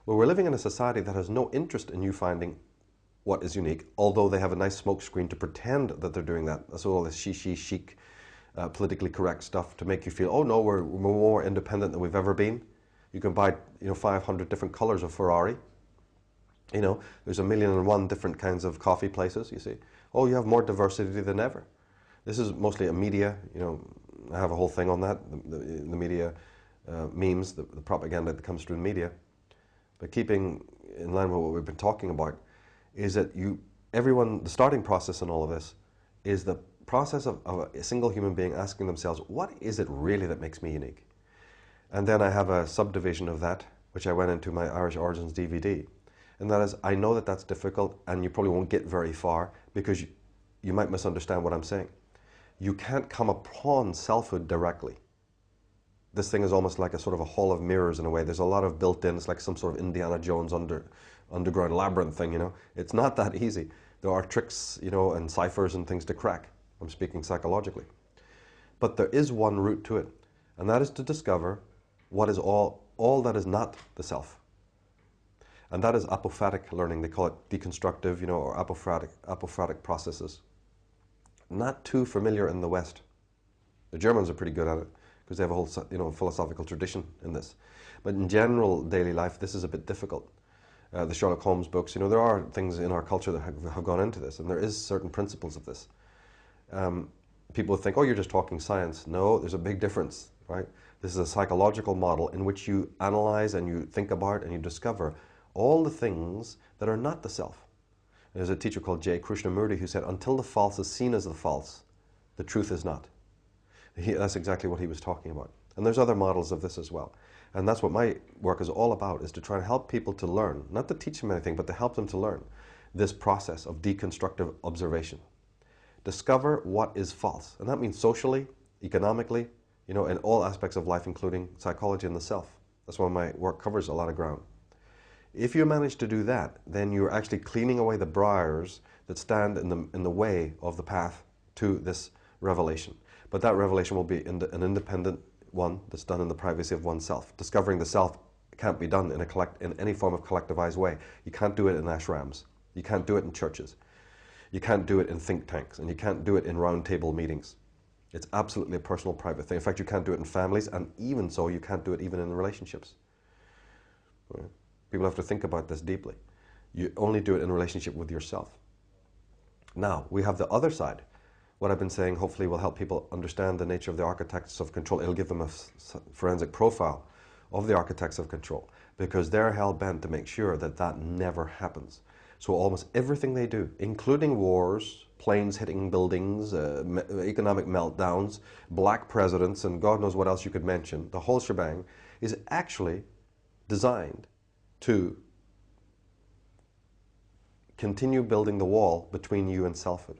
Well, we're living in a society that has no interest in you finding what is unique, although they have a nice smokescreen to pretend that they're doing that. That's all this chic, politically correct stuff to make you feel, oh no, we're more independent than we've ever been. You can buy, 500 different colors of Ferrari. There's 1,000,001 different kinds of coffee places, you see. Oh, you have more diversity than ever. This is mostly a media, I have a whole thing on that, the media memes, the propaganda that comes through the media. But keeping in line with what we've been talking about, is that the starting process in all of this is the process of a single human being asking themselves, what is it really that makes me unique? And then I have a subdivision of that, which I went into my Irish Origins DVD. And that is, I know that that's difficult and you probably won't get very far because you might misunderstand what I'm saying. You can't come upon selfhood directly. This thing is almost like a sort of a hall of mirrors in a way. There's a lot of built-in, it's like some sort of Indiana Jones underground labyrinth thing, It's not that easy. There are tricks, and ciphers and things to crack. I'm speaking psychologically. But there is one route to it, and that is to discover what is all that is not the self. And that is apophatic learning. They call it deconstructive, or apophatic processes. Not too familiar in the West. The Germans are pretty good at it because they have a whole, philosophical tradition in this. But in general daily life, this is a bit difficult. The Sherlock Holmes books, there are things in our culture that have gone into this, and there is certain principles of this. People think, oh, you're just talking science. No, there's a big difference, right? This is a psychological model in which you analyze and you think about and you discover all the things that are not the self. There's a teacher called J. Krishnamurti who said, until the false is seen as the false, the truth is not. That's exactly what he was talking about. And there's other models of this as well. And that's what my work is all about, is to try and help people to learn, not to teach them anything, but to help them to learn this process of deconstructive observation. Discover what is false. And that means socially, economically, in all aspects of life, including psychology and the self. That's why my work covers a lot of ground. If you manage to do that, then you're actually cleaning away the briars that stand in the way of the path to this revelation. But that revelation will be an independent one that's done in the privacy of oneself. Discovering the self can't be done in any form of collectivized way. You can't do it in ashrams. You can't do it in churches. You can't do it in think tanks, and you can't do it in round table meetings. It's absolutely a personal, private thing. In fact, you can't do it in families, and even so, you can't do it even in relationships. People have to think about this deeply. You only do it in relationship with yourself. Now, we have the other side. What I've been saying hopefully will help people understand the nature of the architects of control. It'll give them a forensic profile of the architects of control, because they're hell-bent to make sure that that never happens. So almost everything they do, including wars, planes hitting buildings, economic meltdowns, black presidents, and God knows what else you could mention, the whole shebang, is actually designed to continue building the wall between you and selfhood.